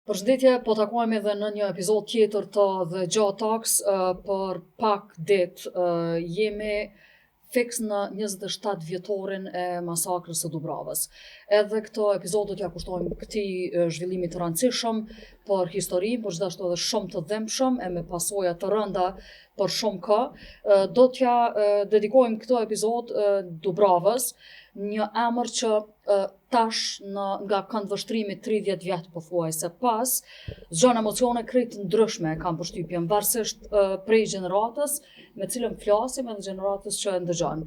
Përshëndetje, po takohemi edhe në një epizod tjetër të The Gjaw Talks. Për pak ditë jemi fiks në 27 vjetorin e masakrës së Dubravës. Edhe këtë epizod do t'ja kushtojmë këtij zhvillimi të rëndësishëm për historinë, por gjithashtu edhe shumë të dhëmshëm e me pasoja të rënda për shumë kohë. Do t'ja dedikojmë këtë epizod Dubravës, një emër që tash nga këndvështrimi 30 vjet pothuajse pas, zgjon emocione krejt ndryshme, kam përshtypjen, varësisht prej gjeneratës me cilën flasim edhe gjeneratës që e ndëgjon.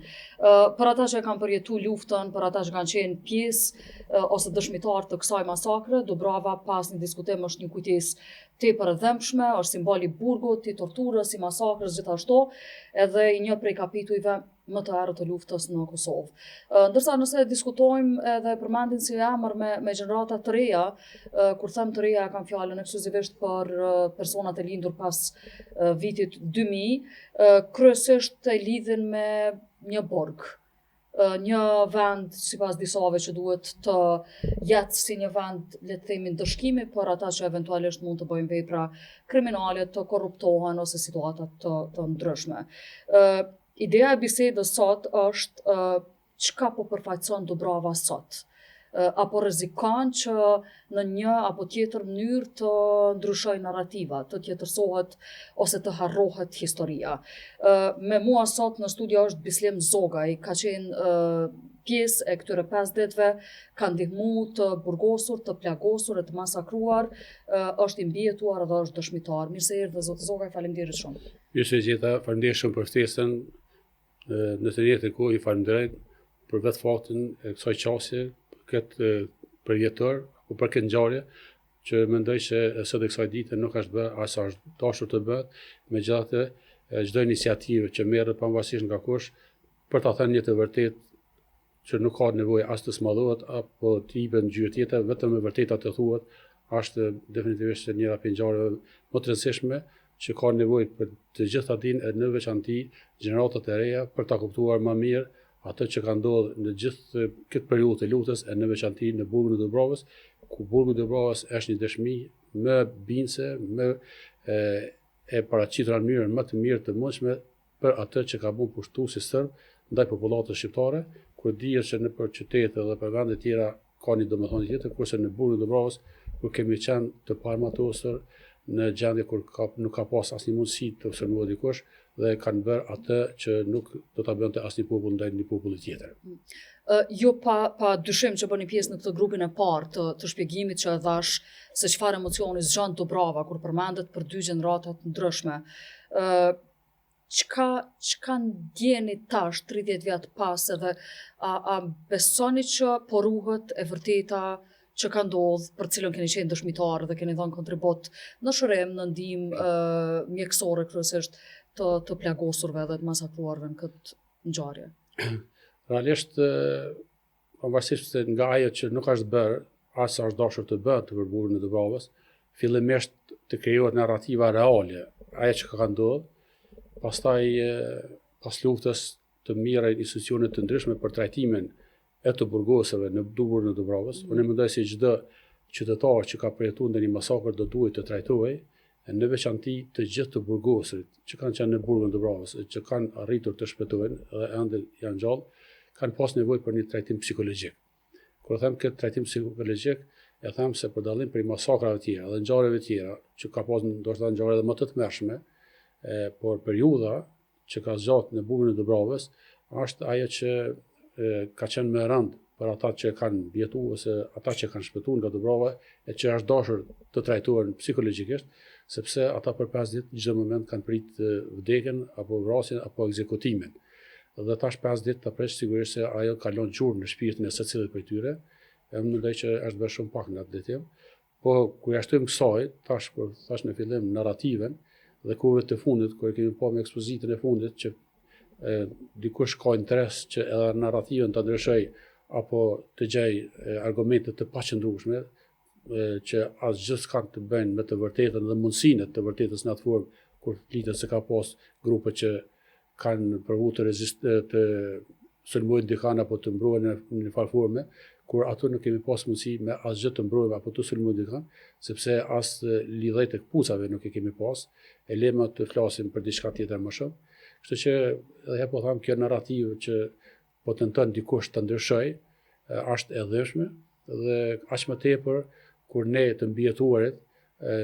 Për ata që e kanë përjetu luftën, për ata që kanë qenë pjesë ose dëshmitar të kësaj masakre, Dubrava pas një diskutim është një kujtesë tepër e dhëmshme, është simbol i burgut, i torturës, i masakrës gjithashtu, edhe i një prej kapitujve më të errët të luftës në Kosovë. Ndërsa nëse diskutojmë edhe përmendin si emër me gjenerata të reja, kur them të reja kam fjalën ekskluzivisht për personat e lindur pas vitit 2000, kryesisht e lidhin me një burg. Një vend, sipas disave, që duhet të jetë si një vend, le të themi, ndëshkimi për ata që eventualisht mund të bëjnë vepra kriminale, të korruptohen ose situata të ndryshme. Ideja e bisedës sot është çka po përfaqëson Dubrava sot. Apo rrezikon që në një apo tjetër mënyrë të ndryshojë narrativa, të tjetërsohet ose të harrohet historia. Me mua sot në studio është Bislem Zogaj, ka qenë pjesë e këtyre 5 ditëve, ka ndihmu të burgosur, të plagosur e të masakruar, është i mbijetuar edhe është dëshmitar. Mirë se erdhe zotë Zogaj, faleminderit shumë. Mirë se gjeta, faleminderit shumë për ftesën. Në të njëjtën kohë i falenderoj për vetë faktin e kësaj qasje, këtë përjetor, apo për këtë ngjarje, që mendoj se sot e kësaj dite nuk është bërë as është dashur të bëhet, megjithatë çdo iniciativë që merret pavarësisht nga kush, për ta thënë një të vërtetë që nuk ka nevojë as të smallëhet apo të jepet ngjyrë tjetër, vetëm e vërteta të thuhet, është definitivisht njëra prej ngjarjeve më të rëndësishme që ka nevojë për të gjitha dinë në veçanti gjeneratat e reja për ta kuptuar më mirë atë që ka ndodhur në gjithë këtë periudhë të luftës e në veçanti në burgun e Dubravës, ku burgu i Dubravës është një dëshmi më bindëse, më e paraqitur në mënyrën më të mirë të mundshme për atë që ka bërë pushtuesi serb ndaj popullatës shqiptare, kur dihet që nëpër qytete dhe për vende tjera ka një domethënie tjetër, kurse në burgun e Dubravës kur kemi qenë të parmatosur në gjendje kur nuk ka pas asnjë mundësi të sulmuar dikush dhe kanë bërë atë që nuk do ta bënte asnjë popull ndaj një populli tjetër. Jo pa dyshim që bëni pjesë në këtë grupin e parë të shpjegimit që e dhash se çfarë emocioni zgjon Dubrava kur përmendet për 2 gjenerata të ndryshme. Çka ndjeni tash 30 vjet pas, edhe a besoni që po ruhet e vërteta që ka ndodhur, për cilën keni qenë dëshmitar dhe keni dhënë kontribut në shërim, në ndihmë mjekësore kryesisht të plagosurve dhe të masakruarve në këtë ngjarje? Realisht, pavarësisht se nga ajo që nuk është bërë, as është dashur të bëhet për burgun e Dubravës, fillimisht të krijohet narrativa reale, ajo që ka ndodhur, pastaj pas luftës të mira institucione të ndryshme për trajtimin e të burgosëve në burgun e Dubravës. Unë mendoj se çdo qytetar që ka përjetuar ndonjë masakër do duhet të trajtohej, në veçanti të gjithë të burgosërit që kanë qenë në burgun e Dubravës, që kanë arritur të shpëtohen dhe ende janë gjallë, kanë pas nevojë për një trajtim psikologjik. Kur them këtë trajtim psikologjik, e them se për dallim prej masakrave të tjera dhe ngjarjeve të tjera që ka pas ndoshta ngjarje edhe më të tmerrshme, por periudha që ka zgjatur në burgun e Dubravës është ajo që ka qenë më rënd për ata që kanë jetuar ose ata që kanë shpëtuar nga Dubrava e që është dashur të trajtuar psikologjikisht, sepse ata për 5 ditë çdo moment kanë pritë vdekjen apo vrasjen apo ekzekutimin. Dhe tash 5 ditë ta presh sigurisht se ajo kalon gjurmë në shpirtin e secilit prej tyre. Mendoj që është bërë shumë pak në atë ditë. Po kur ja shtojmë kësaj, tash në fillim narrativen dhe kurve të fundit, kur kemi pa me ekspozitën e fundit që dikush ka interes që edhe narrativën të ndryshoj apo të gjej argumente të paqëndrueshme që asgjë s'kan të bëjnë me të vërtetën dhe mundësinë të vërtetës në atë formë kur flitet se ka pas grupe që kanë provuar të sulmojnë dikën apo të mbrohen në një farë forme, kur ato nuk kemi pas mundësi me asgjë të mbrojmë apo të sulmojmë dikën, sepse as lidhje të kpucave nuk e kemi pas, e lema të flasim për diçka tjetër më shumë. Kështu që edhe po them kjo narrativë që po tenton dikush të ndryshoj, është e dhëshme dhe aq më tepër kur ne të mbijetuarit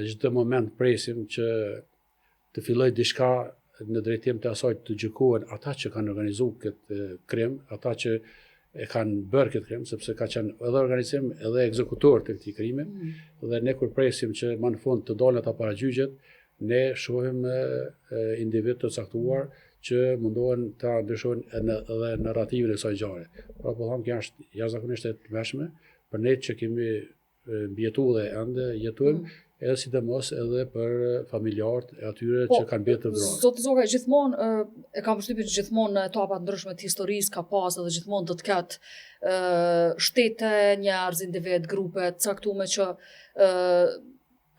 çdo moment presim që të fillojë diçka në drejtim të asaj të gjykohen ata që kanë organizuar këtë krim, ata që e kanë bërë këtë krim, sepse ka qenë edhe organizim edhe ekzekutor të këtij krimi, dhe ne kur presim që më në fund të dalin ata para gjyqet, ne shohim individ të caktuar që mundohen ta ndryshojnë edhe narrativin e kësaj gjëre. Pra po them, kjo është jashtëzakonisht e tmerrshme për ne që kemi mbijetuar dhe ende jetojmë, edhe sidomos edhe për familjarët e atyre që kanë bërë të vrarë. Zotë Zogaj, gjithmonë e kam përshtypjen që gjithmonë në etapa të ndryshme të historisë ka pas edhe gjithmonë do të ketë shtete, njerëz, individ, grupe të caktuara që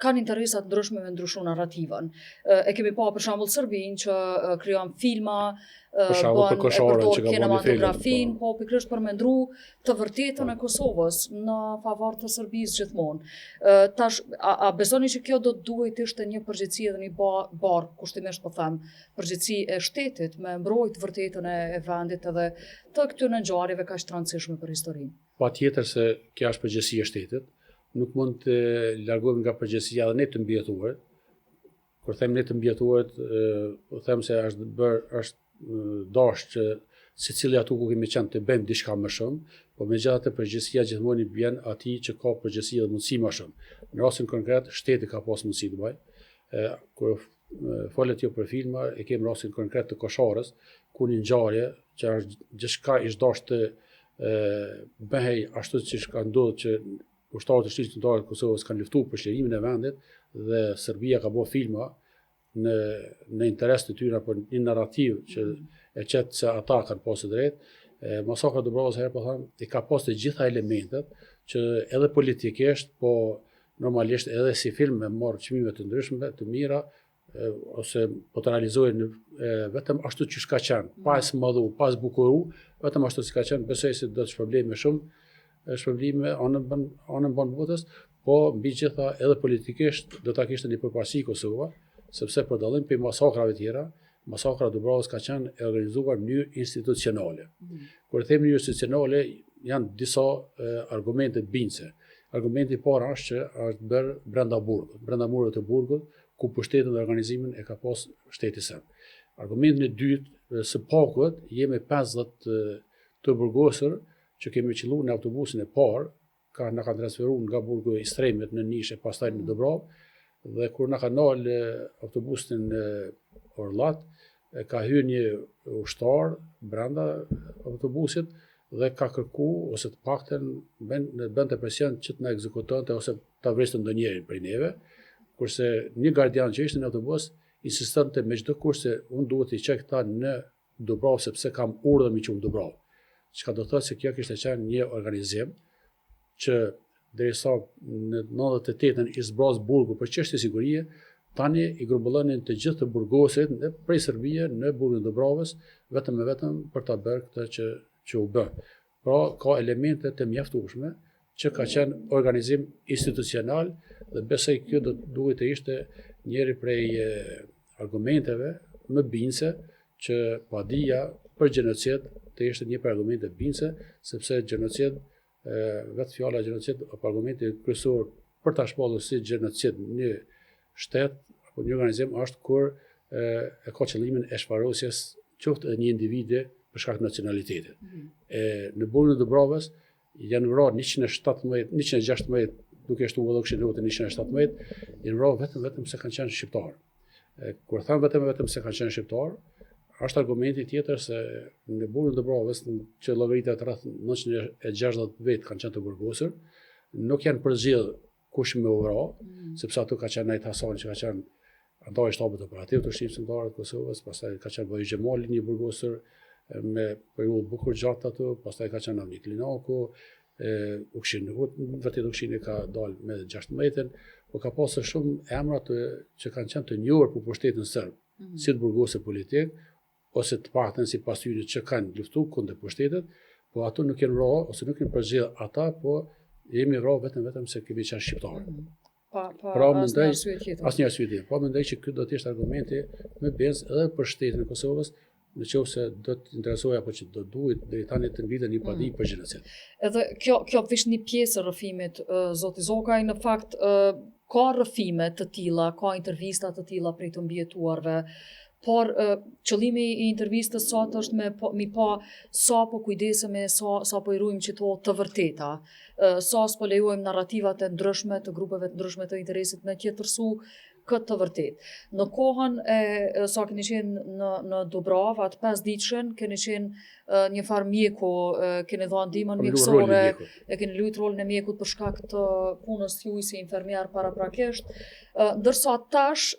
kanë interesa të ndryshme me ndryshu narrativën. E kemi pa për shembull Serbinë që krijon filma, përdor kinematografin, po pikërisht për me ndru të vërtetën e Kosovës në favor të Serbisë gjithmonë. Tash, a besoni që kjo do të duhet të ishte një përgjegjësi dhe një barë, kushtimisht po them, përgjegjësi e shtetit me mbrojt vërtetën e vendit edhe të këtyre ngjarjeve kaq të rëndësishme për historinë? Patjetër se kjo është përgjegjësi e shtetit. Nuk mund të largohemi nga përgjegjësia dhe ne të mbijetuarit. Kur them ne të mbijetuarit, po them se është dashur që secili atu ku kemi qenë të bëjmë diçka më shumë, po megjithatë përgjegjësia gjithmonë i bën atij që ka përgjegjësi dhe mundësi më shumë. Në rastin konkret, shteti ka pas mundësi të bëjë. Kur folet jo për filma, e kemi rastin konkret të Kosharës, ku një ngjarje që është gjithçka ish dashur të bëhej ashtu siç ka ndodhur që ushtarët e Shtetit Kombëtar të Kosovës kanë luftuar për shlirimin e vendit dhe Serbia ka bërë filma në interes të tyre apo një narrativ që e qetë se ata kanë pasur drejt. Masakra e Dubrovës herë po them, i ka pas të gjitha elementet që edhe politikisht, po normalisht edhe si film me marrë çmime të ndryshme, të mira, ose po të realizohen vetëm ashtu që ka qenë, pa e smallë, pa e zbukuru, vetëm ashtu si ka qenë, besoj se do të shpërblejmë shpërblime anën banë botës, po mbi gjitha edhe politikisht do ta kishte një përparësi Kosova, sepse për dallim për masakrave tjera, masakra e Dubrovës ka qenë e organizuar në mënyrë institucionale. Kur them mënyrë institucionale, janë disa argumente binjse. Argumenti i parë është që është bërë brenda burgut, brenda mureve të burgut, ku pushtetin dhe organizimin e ka pas shteti serb. Argumenti i dytë, së pakut jemi 50 të burgosur që kemi qelluar në autobusin e parë, na kanë transferuar nga burgu i Stremit në Nish e pastaj në Dubrovë, dhe kur na kanë dalë autobusin në Orllat, ka hyrë një ushtar brenda autobusit dhe ka kërku ose të paktën bënte presion që të na ekzekutonte ose ta vriste ndonjërin prej neve, kurse një gardian që ishte në autobus insistonte me çdo kusht se unë duhet i çaj këta në Dubrovë sepse kam urdhër me qenë në Dubrovë. Çka do thotë se kjo kishte qenë një organizim që derisa në 98-ën i zbraz burgu për çështje sigurie, tani i grumbullonin të gjithë të burgosit prej Serbie në burgun e Dubrovës, vetëm e vetëm për ta bërë këtë që u bë. Pra ka elemente të mjaftueshme që ka qenë organizim institucional dhe besoj kjo duhet të ishte njëri prej argumenteve më binjse që padia për gjenocid të ishte një për argumente binjse, sepse gjenocid, vetë fjala gjenocid apo argumenti kryesor për ta shpallur si gjenocid një shtet apo një organizim është kur e ka qëllimin e shfarosjes qoftë edhe një individi për shkak të nacionalitetit. Në burgun e Dubrovës janë vrarë 116, duke shtuar edhe këshilluar të 117, janë vrarë vetëm se kanë qenë shqiptarë. Kur them vetëm se kanë qenë shqiptarë, është argumenti tjetër se në burgun e Dubrovës, që llogaritet rreth 960 vjet kanë qenë të burgosur, nuk janë përzgjedhur kush më vrarë, sepse ato ka qenë Najt Hasani që ka qenë antar i shtabit operativ të Shtetit Kombëtar të Kosovës, pastaj ka qenë Bojë Xhemali, një burgosur me periudhë bukur gjatë ato, pastaj ka qenë Avni Klinaku, vërtet Ukshini ka dalë me 16-ën, por ka pasur shumë emra që kanë qenë të njohur për pushtetin serb, si të burgosur politik, ose të paktën si pasyri që kanë luftuar kundër pushtetit, po ato nuk janë rro, ose nuk janë përzgjedh ata, po jemi rro vetëm se kemi qenë shqiptarë. Pa mendoj arsye tjetër. asnjë arsye tjetër. Po mendoj që ky do të ishte argumenti më bezë edhe për shtetin e Kosovës, nëse do të interesojë apo që do duhet deri tani të ngritet një padi për gjenocid. Edhe kjo vish një pjesë e rrëfimit, zoti Zokaj, në fakt ka rrëfime të tilla, ka intervista të tilla prej të mbijetuarve, por qëllimi i intervistës sot është mi pa sa po kujdesemi, sa po i ruajmë qito të vërteta, sa s'po lejojmë narrativat e ndryshme të grupeve të ndryshme të interesit me tjetërsu këtë të vërtet. Në kohën sa keni qenë në Dubrava, atë 5 ditëshën, keni qenë një farë mjeku, keni dhënë ndihmën mjekësore, keni luajtur rolin e mjekut për shkak të punës juaj si infermier paraprakisht, ndërsa tash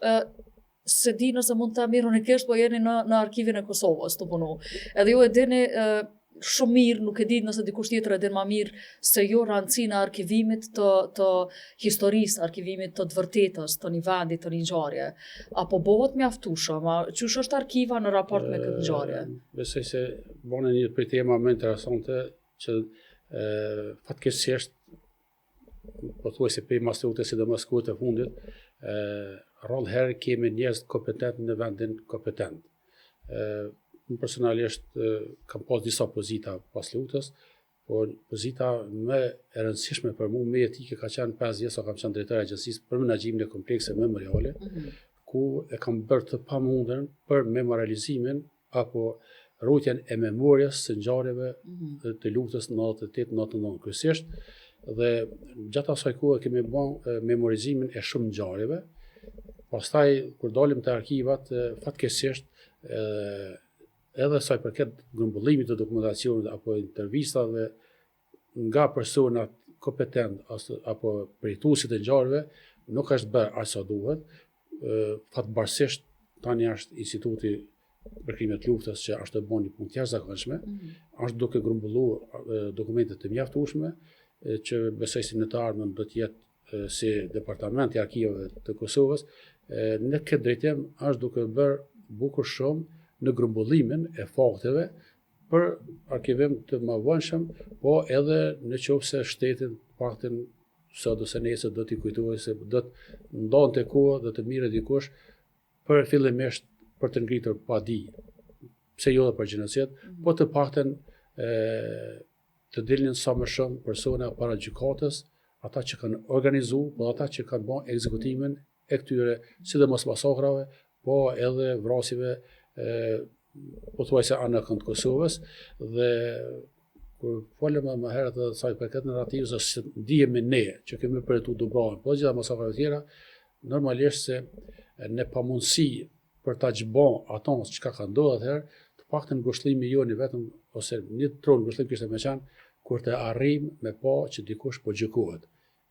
se di nëse mund ta ironikisht, po jeni në arkivin e Kosovës të punu. Edhe ju e dini shumë mirë, nuk e di nëse dikush tjetër e din më mirë se jo rëndësinë e arkivimit të historisë, arkivimit të vërtetës, të një vendi, të një ngjarje. Apo bëhet mjaftueshëm, çush është arkiva në raport me këtë ngjarje? Besoj se bën një prej tema më interesante që fatkeqësisht pothuajse pe mashtruar sidomos kohët e fundit, rrallë herë kemi njerëz kompetent në vendin kompetent. Unë personalisht kam pas disa pozita pas luftës, po pozita më e rëndësishme për mua, më etike ka qenë 5 vjet sa kam qenë drejtor i agjencisë për menaxhimin e komplekse memoriale, ku e kam bërë të pamundën për memorializimin apo rrotjen e memorjes së ngjarjeve të luftës 98-99 kryesisht, dhe gjatë asaj kohe kemi bën memorizimin e shumë ngjarjeve. Pastaj kur dalim te arkivat, fatkeqësisht edhe sa i përket grumbullimit të dokumentacionit apo intervistave nga personat kompetent apo përjetuesit e ngjarjeve, nuk është bërë aq sa duhet. Fatbarësisht tani është Instituti për krimet të luftës që është të bën një punë të jashtëzakonshme, është duke grumbulluar dokumente të mjaftueshme që besoj se në të ardhmen do të jetë si Departamenti i Arkivave të Kosovës, në këtë drejtim është duke bërë bukur shumë në grumbullimin e fakteve për arkivim të mëvonshëm, po edhe në qoftë se shtetin paktën sot ose nesër do t'i kujtojë se do të ndonte kohë do të mirë dikush për fillimisht për të ngritur padi, pse jo edhe për gjenocid, po të paktën të dilnin sa më shumë persona para gjykatës, ata që kanë organizuar, po ata që kanë bën ekzekutimin e këtyre sidomos masakrave, po edhe vrasjeve pothuajse anë kënd Kosovës, dhe kur folëm më herët edhe sa i përket narrativës se ndihemi ne që kemi përjetuar Dubravën, po gjitha masakrave tjera, normalisht se në pamundësi për ta xhbon ato çka ka ndodhur atëherë, të paktën ngushëllimi joni vetëm ose një tron ngushëllim kishte më qenë kur të arrijm me pa që dikush po gjykohet.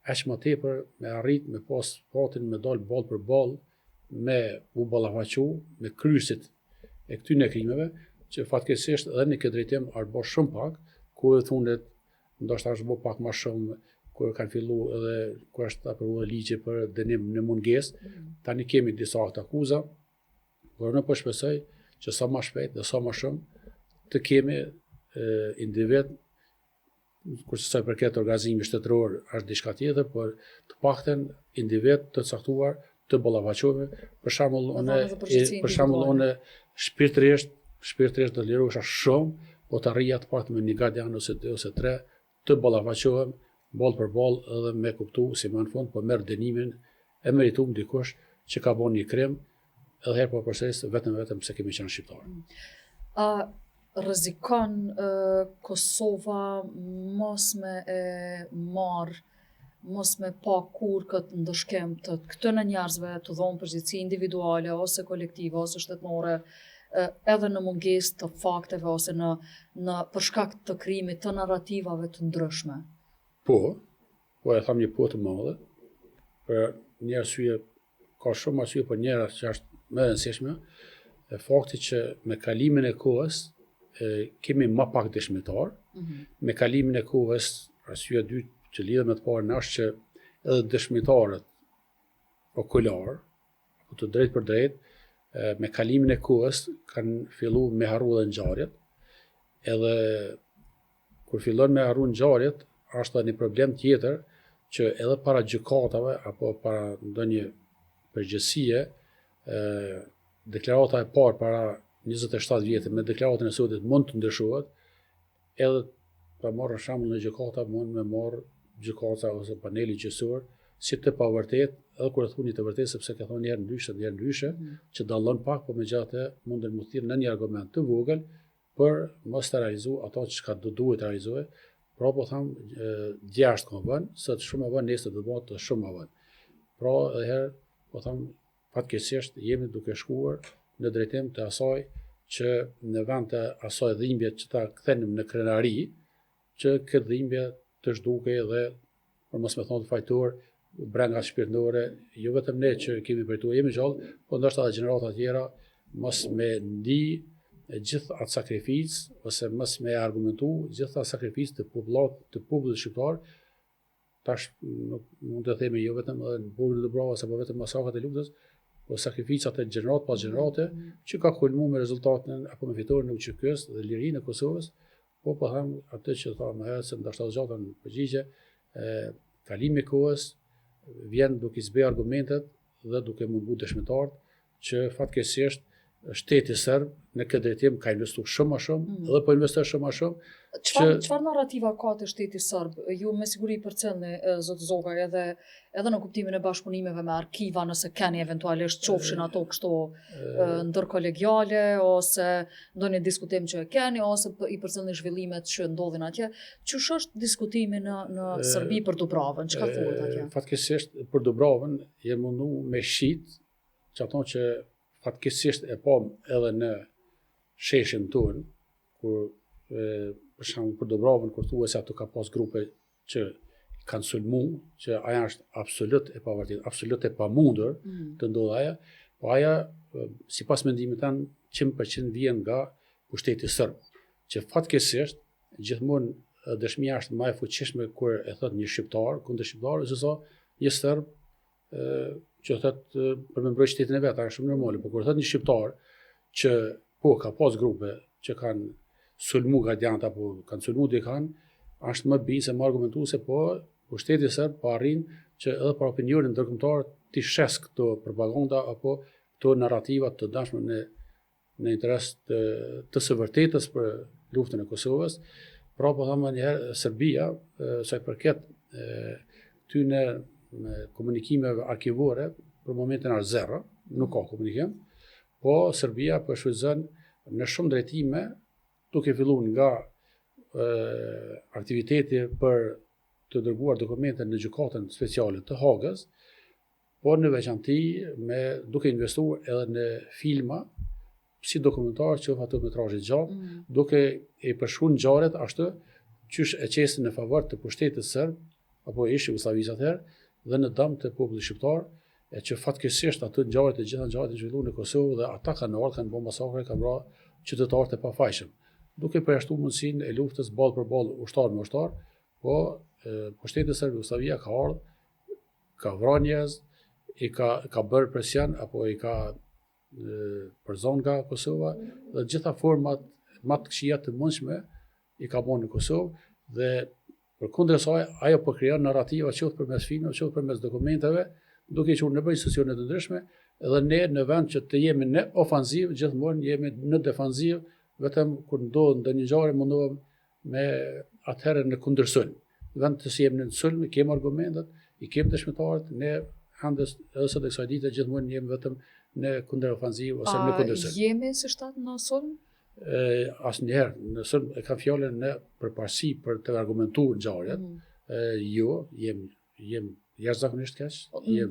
Aq më tepër me arrit me pas fatin me dal ball për ball me u ballafaqu me krysit e këtyre krimeve, që fatkeqësisht edhe në këtë drejtim është bërë shumë pak, ku e thunet ndoshta është bërë pak më shumë kur kanë filluar edhe kur është aprovuar ligji për dënim në mungesë. Tani kemi disa akte akuza, por ne po shpresoj që sa më shpejt dhe sa më shumë të kemi individ, kurse sa i përket organizimit shtetëror është diçka tjetër, por të paktën individ të caktuar të ballafaqohemi. Për shembull unë shpirtërisht do lirohesha shumë, po të arrija të paktën me një gardian ose 2 ose 3 të ballafaqohem ball për ball edhe me kuptu si më në fund po merr dënimin e merituar dikush që ka bën një krim, edhe herë po përsëris vetëm se kemi qenë shqiptar. Rrezikon Kosova mos me mos me pa kur këtë ndëshkim të këtyre njerëzve të dhonë përgjegjësi individuale ose kolektive ose shtetërore, edhe në mungesë të fakteve ose në për shkak të krimit të narrativave të ndryshme. Po e tham një po të madhe, për një arsye, ka shumë arsye, por një që është më e rëndësishme, e fakti që me kalimin e kohës kemi më pak dëshmitar, me kalimin e kohës, arsyeja e dytë që lidhet me të parën është që edhe dëshmitarët okular, apo të drejtë për drejtë, me kalimin e kohës kanë filluar me harru dhe ngjarjet, edhe kur fillon me harru ngjarjet, është edhe një problem tjetër që edhe para gjykatave apo para ndonjë përgjegjësie, deklarata e parë para 27 vjetë me deklaratën e sotit mund të ndryshohet, edhe pa marrë shembull në gjykata mund me marrë gjykata ose paneli gjyqësor si të pavërtet, edhe kur e thuni të vërtetë sepse ka thonë njerë ndryshe, që dallon pak, po megjithatë munden mu thirrë në një argument të vogël për mos të realizu ato që duhet të realizohet. Pra po thamë, djashtë ka vënë, sot shumë e vënë, nesër do bëhet të shumë e vënë. Pra edhe herë, po thamë, fatkeqësisht jemi duke shkuar në drejtim të asaj që në vend të asaj dhimbje që ta kthenim në krenari, që këtë dhimbje të zhduke dhe, për mos me thonë të fajtor, brenga shpirtërore, jo vetëm ne që kemi përjetuar jemi gjallë, po ndoshta edhe gjenerata tjera mos me ndi gjithë atë sakrificë ose mos me argumentu gjithë atë sakrificë të popullit shqiptar. Tash nuk mund të themi jo vetëm edhe në burgun e Dubravës apo vetëm masakrat e luftës, po sakrificat e gjenerat pas gjenerate që ka kulmu me rezultatin apo me fitoren e UÇK-s dhe lirinë e Kosovës, po them atë që tha më herët se ndoshta zgjata në përgjigje, kalimi i kohës vjen duke i zbë argumentet dhe duke mundu dëshmitarët që fatkeqësisht shteti serb në këtë drejtim ka investuar shumë më shumë dhe po investoj shumë më shumë. Çfarë narrativa ka të shteti serb? Ju me siguri përcjellni zot Zogaj edhe në kuptimin e bashkëpunimeve me arkiva, nëse keni eventualisht qofshin ato kështu ndërkolegiale ose ndonjë diskutim që e keni ose i përcjellni zhvillimet që ndodhin atje. Ç'është është diskutimi në Serbi për Dubravën? Çka thuhet atje? Fatkeqësisht për Dubravën je mundu me shit që ato që fatkeqësisht e pam edhe në sheshin tonë, kur për shembull për Dubravën, kur thuhet se ato ka pas grupe që kanë sulmu, që ajo është absolut e pavërtetë, absolut e pamundur të ndodhë ajo, po ajo sipas mendimit tan 100% vjen nga pushteti serb, që fatkeqësisht gjithmonë dëshmia është më e fuqishme kur e thot një shqiptar kundër shqiptarit se sa një serb që thot për me mbrojtë shtetin e vet, është shumë normale, por kur thot një shqiptar që po ka pas grupe që kanë sulmu gardianët apo kanë sulmu dikan, është më bi se më argumentu se po pushteti serb po arrin që edhe për opinionin ndërkombëtar të shes këto propaganda apo këto narrativa të dashme në interes të së vërtetës për luftën e Kosovës. Pra po thamë njëherë Serbia, sa i përket këtyne komunikimeve arkivore, për momentin është zero, nuk ka komunikim, po Serbia po shfrytëzon në shumë drejtime, duke filluar nga aktiviteti për të dërguar dokumente në gjykatën speciale të Hagës, por në veçanti duke investuar edhe në filma si dokumentar që fotometrazhe gjatë, duke e përshkruar ngjarjet ashtu qysh e qesin në favor të pushtetit serb apo ish Jugosllavisë atëherë dhe në dëm të popullit shqiptar, e që fatkeqësisht ato ngjarjet e gjitha ngjarjet e zhvilluar në Kosovë dhe ata kanë ardhur, kanë bërë masakre, kanë vrarë qytetarët e pafajshëm, duke përjashtuar mundësinë e luftës ballë për ballë ushtar me ushtar, po pushteti serb Jugosllavia ka ardhur, ka vrarë njerëz, i ka bërë presion apo i ka përzon nga Kosova dhe gjitha format më të këqija të mundshme i ka bërë në Kosovë dhe përkundër saj ajo po krijon narrativa qoftë përmes filmave, qoftë përmes dokumentave, duke i qenë në institucione të ndryshme dhe ne në vend që të jemi në ofanzivë, gjithmonë jemi në defanzivë, vetëm kur ndodh ndonjë ngjarje mundohem me atëherë në kundërsulm. Në vend të si jemi në sulm, kemi argumentet, i kemi dëshmitarët, ne handës edhe sot e kësaj dite gjithmonë jemi vetëm në kundërofanzivë ose në kundërsulm. Jemi si shtat në sulm? Asnjëherë në sulm e kam fjalën në përparësi për të argumentuar ngjarjet. Jo, jem jashtëzakonisht keq.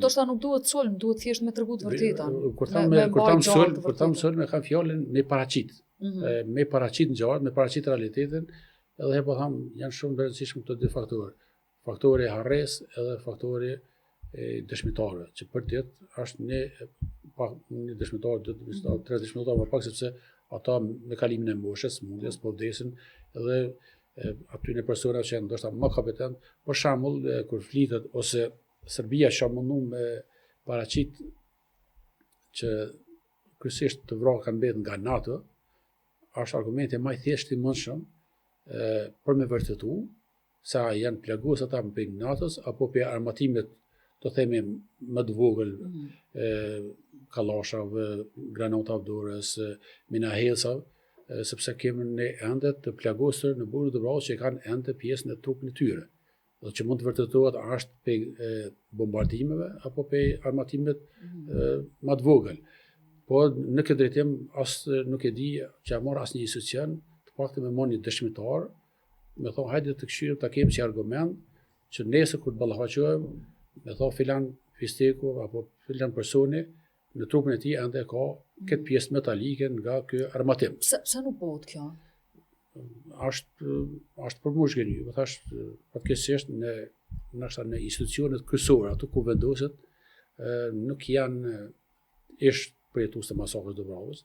Ndoshta nuk duhet sulm, duhet thjesht me tregu të vërtetën. Kur tham sulm e kam fjalën me paraqit. Me paraqit ngjarjet, me paraqit realitetin, edhe po tham janë shumë të rëndësishëm këto dy faktorë. Faktori i harresë edhe faktori i dëshmitarëve, që për ditë është një dëshmitar, tre dëshmitar më pak, sepse ata me kalimin e moshës, mundjes, po vdesin, edhe aty në persona që janë ndoshta më kompetent, për shembull kur flitet ose Serbia ka mundu me paraqit që kryesisht të vrarë kanë mbetur nga NATO, është argumenti më i thjeshtë i mundshëm për me vërtetu sa janë plagues ata për NATO-s apo për armatimet të themi më të vogël kalashave, granatave dorës, minahesave, sepse kemi ne ende të plagosur në burgun e Dubravës që kanë ende pjesën e trupit të tyre. Dhe që mund të vërtetohet është për bombardimeve apo për armatimet më të vogël. Po në këtë drejtim nuk e di që marr asnjë institucion, të paktën me marrë një dëshmitar, me thonë hajde të këshirëm ta kemi si argument që nesër kur të ballafaqohem, me thonë filan fisteku apo filan personi në trupin e tij ende ka këtë pjesë metalike nga ky armatim. Pse nuk bëhet kjo? Është për mushgëni, më thash fatkeqësisht në institucionet kryesore, ato ku vendoset nuk janë përjetues të masakrës të Dubravës.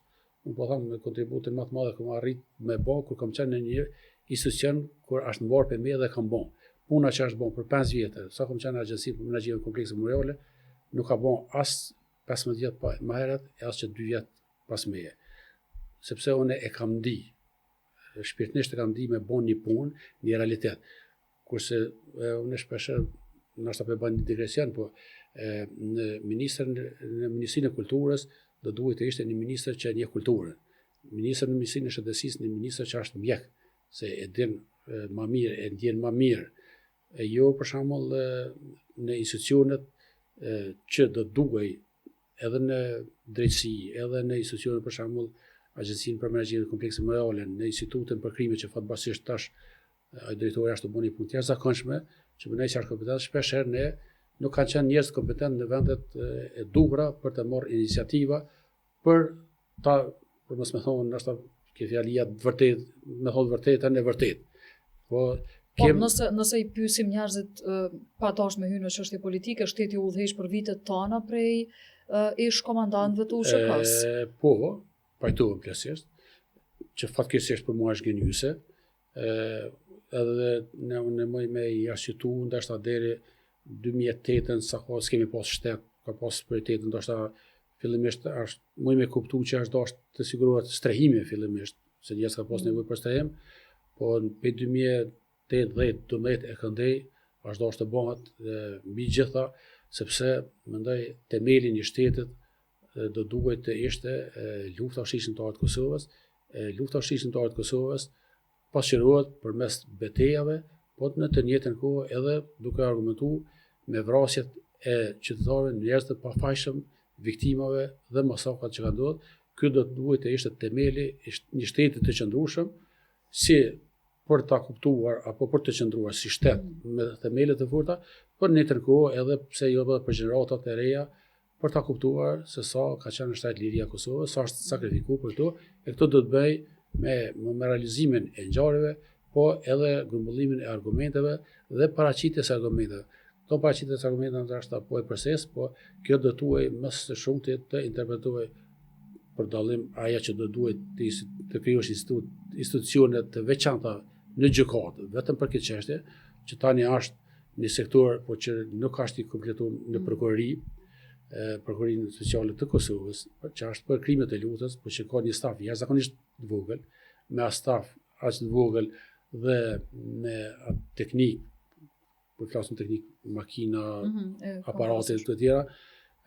Unë po them me kontributin më të madh që kam arrit me bë kur kam qenë në një institucion kur është mbarë për me dhe kam bën. Puna që është bën për 5 vjetë, sa kam qenë në agjenci për menaxhimin komplekse memoriale, nuk ka bën as 15 vjet më herët, as që 2 vjet pas meje. Sepse unë e kam ndi, shpirtnisht e kam ndi me bën një punë, një realitet. Kurse unë shpesh ndoshta po bën një digresion, po në Ministrinë e Kulturës do duhet të ishte një ministër që e njeh kulturën. Ministri në Ministrinë e Shëndetësisë, një ministër që është mjek, se e din më mirë, e ndjen më mirë. Jo për shembull në institucionet që do duhej edhe në drejtësi, edhe në institucionet për shembull Agjencinë për Menaxhimin e Komplekseve Memoriale, në Institutin për Krime që fatbasisht tash drejtori është të bëni punë të jashtëzakonshme, që bënai çfarë kompetencë, shpesh herë ne nuk kanë qenë njerëz kompetent në vendet e duhura për të marrë iniciativa për mos më thonë ndoshta që fjalia vërtet, me thonë vërtetën e vërtet. Po nëse i pyesim njerëzit pa dash me hyrë në çështje politike, shteti u udhëheq për vitet tona prej ish komandantëve të USHK-s. Po, pajtohem plotësisht, që fatkeqësisht për mua është gënjyse, edhe ne mëj me jashtëtu, ndoshta deri 2008 sa ko s'kemi pas shtet, ka pas prioritetin, ndoshta fillimisht është mëj me kuptu që është dashur të sigurohet strehimi fillimisht, se njerëz ka pas nevojë për strehim, po në 2008-2012 e këndej është dashur të bëhet mbi gjitha, sepse mendoj themeli i shtetit do duhet të ishte lufta shqiptare të Kosovës. Lufta shqiptare të Kosovës pasqyrohet përmes betejave, po në të njëjtën kohë edhe duke argumentuar me vrasjet e qytetarëve, njerëz të pafajshëm, viktimave dhe masakrat që ka ndodhur. Ky do të duhet të ishte themeli i një shteti të qëndrueshëm, si për ta kuptuar apo për të qëndruar si shtet me themele të forta, por në njëjtën kohë edhe pse jo edhe për gjeneratat e reja, për ta kuptuar se sa ka qenë në shtet liria e Kosovës, sa është sakrifikuar për to, e këto do të bëj me realizimin e ngjarjeve, po edhe grumbullimin e argumenteve dhe paraqitjes së argumenteve. Këto paraqitjes së argumenteve ndoshta po e përses, po kjo do tuaj më së shumti të interpretohej për dallim ajo që do duhet të krijosh institucione të veçanta në gjykatë, vetëm për këtë çështje, që tani është një sektor po që nuk është i kompletuar në prokurorinë sociale të Kosovës, që është për krimet e luftës, por që ka një staf jashtëzakonisht të vogël, me staf aq të vogël dhe me atë teknik, për flasim teknik, makina, aparate të tjera,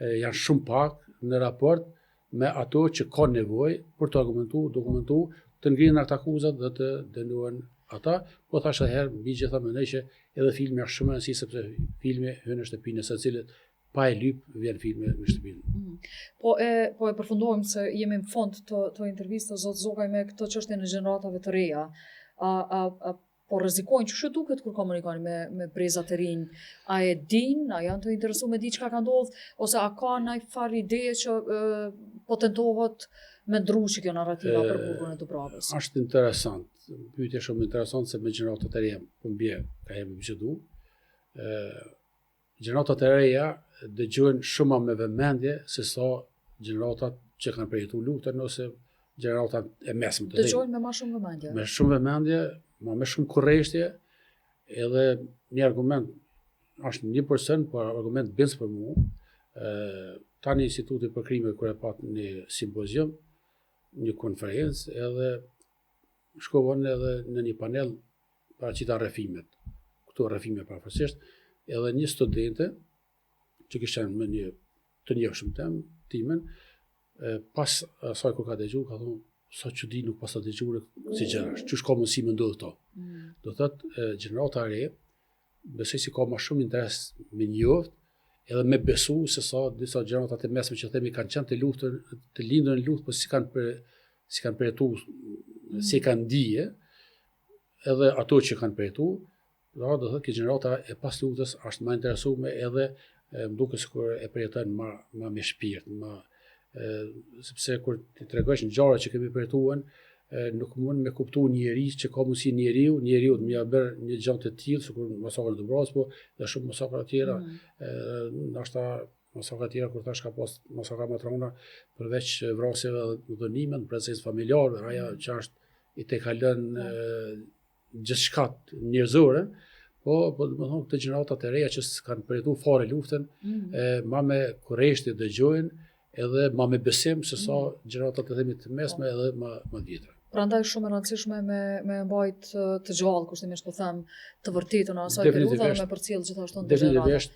janë shumë pak në raport me ato që ka nevojë për të dokumentu, të ngrihen ata akuzat dhe të dënohen ata, po thashë herë mbi gjitha mendoj që edhe filmi është shumë rëndësishëm sepse filmi hyn në shtëpinë e secilit, pa e lyp vjen filmi në shtëpinë. Po e përfundojmë se jemi në fund të intervistës, zot Zogaj, me këtë çështje në gjeneratave të reja. Po rrezikojnë që duket kur komunikojnë me brezat e rinj? A e din, a janë të interesuar me di çka ka ndodhur, ose a ka ndonjë far ide që po tentohet me ndryshe që kjo narrativa për burgun e Dubravës? Është interesant, pyetje shumë interesante se me gjeneratat e reja po mbie ka jemi bisedu. Gjeneratat e reja dëgjojnë shumë me vëmendje se sa gjeneratat që kanë përjetuar luftën ose gjeneratat e mesme. Dëgjojnë me më shumë vëmendje. Me shumë vëmendje, me shumë kurreshtje, edhe një argument është 1%, por argument bens për mua. Tani Instituti për Krime kur e pat një simpozium, një konferencë, edhe shkovën edhe në një panel paraqita rrefimet. Këto rrefime parafërsisht, edhe një studente që kishte me një të njohshëm timen, pas asaj kur ka dëgjuar, ka thonë, sa çudi nuk pas ta dëgjuar si gjërash. Çu shko mundësi më ndodh këto. Do thotë gjenerata e re, besoj si ka më shumë interes me njoft, edhe me besu se sa disa gjeneratat e mesme që themi kanë qenë të lindur në luftë, po si kanë përjetu, si kanë dije, edhe ato që kanë përjetu, do thotë që gjenerata e pas luftës është më interesuar edhe më duket sikur e përjeton më me shpirt, sepse kur ti tregosh ngjarje që kemi përjetuar, nuk mund me kuptu njerëz që ka mundësi njeriu të më bërë një gjë të tillë, sikur masakra në Dubrovës, po dhe shumë masakra të tjera, ndoshta masakra të tjera kur thash ka pas masakra më të rënda, përveç vrasjeve dhe dhënimeve në prezencë familjarëve, ajo që është i te kalon gjithçka njerëzore, po do të thonë këto gjeneratat e reja që kanë përjetuar fare luftën, ma me kurreshti dëgjojnë edhe ma me besim se sa gjeneratat e themi të mesme edhe më vjetra. Prandaj shumë e rëndësishme me mbajt të gjallë, kushtimisht po them, të vërtetën e asaj periudhe dhe me përcjell gjithashtu në gjenerata. Definitivisht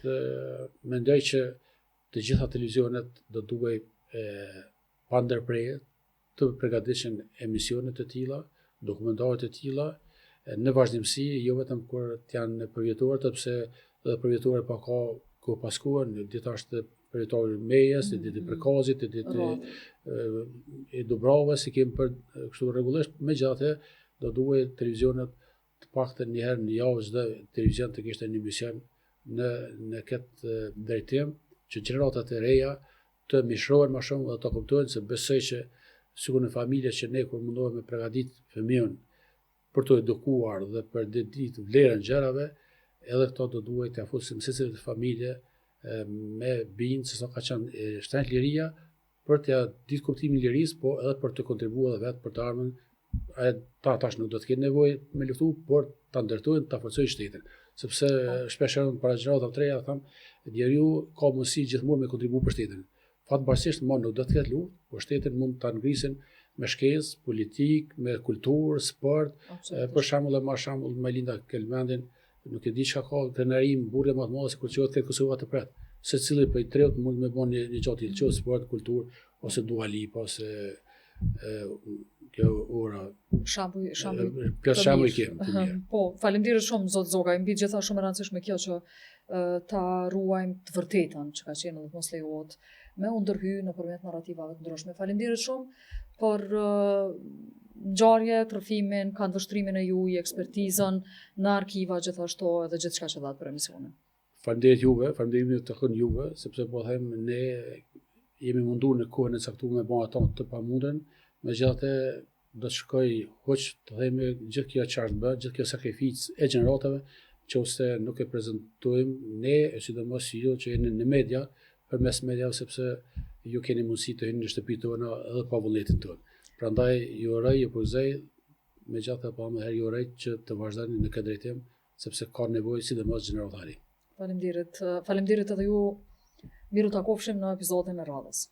mendoj që të gjitha televizionet do duhej pa ndërprerje të përgatiteshin emisione të tilla, dokumentare të tilla, në vazhdimsi, jo vetëm kur janë përvjetuar, sepse edhe përvjetuar pa ka ku paskuar, ditë është përvjetuar Mejës, ditë Përkazit, ditë e Dubravës, si kemi për kështu rregullisht, megjithatë do duhej televizionet të paktën një herë në javë çdo televizion të kishte një emision në këtë drejtim, që gjeneratat e reja të mishrohen më shumë dhe të kuptojnë se besoj që sikur në familje që ne kur mundohemi me përgatit fëmijën për të edukuar dhe për ditë vlerën gjërave, edhe këto do duhet të afusim secili familje me bindje se sa ka qenë shtrenjtë liria për të ditë kuptimin e lirisë, po edhe për të kontribuar vetë për të ardhmen. Ta tash nuk do të kenë nevojë me luftu, por ta ndërtojnë, ta forcojnë shtetin. Sepse shpesh para gjenerata të reja them, njeriu ka mundësi gjithmonë me kontribu për shtetin. Fatmirësisht nuk do të ketë luftë, por shtetin mund ta ngrisin me shkencë, politikë, me kulturë, sport. Për shembull, Melinda Kelmendin, nuk e di çka ka krenarim burrë më të madhe se kur qohet tek Kosova të pret. Secili prej treut mund me bëni një gjatë tillë, qoftë sport, kulturë ose Dua Lipa ose kjo ora. Shembuj kemë. Po, faleminderit shumë zot Zoga, mbi gjitha shumë e rëndësishme kjo që ta ruajmë të vërtetën që ka qenë dhe mos lejohet me u ndërhy nëpërmjet narrativave të ndryshme. Faleminderit shumë për ngjarje, rrëfimin, këndvështrimin e juaj, ekspertizën në arkiva gjithashtu edhe gjithçka që dhatë për emisionin. Faleminderit juve, faleminderit të kënë juve, sepse po them ne jemi munduar në kohën e caktuar me bëra tonë të pamundën, megjithatë do të shkoj hoq të themi gjithë kjo që është bërë, gjithë kjo sakrificë e gjeneratave, nëse nuk e prezantojmë ne, sidomos ju që jeni në media, përmes mediave, sepse ju keni mundësi të hyni në shtëpitë tona edhe pa vullnetin tonë. Prandaj ju uroj, ju përgëzoj, megjithatë pa më herë ju uroj që të vazhdoni në këtë drejtim, sepse ka nevojë sidomos gjeneratari. Faleminderit edhe ju. Miru takofshim në episodin e radhës.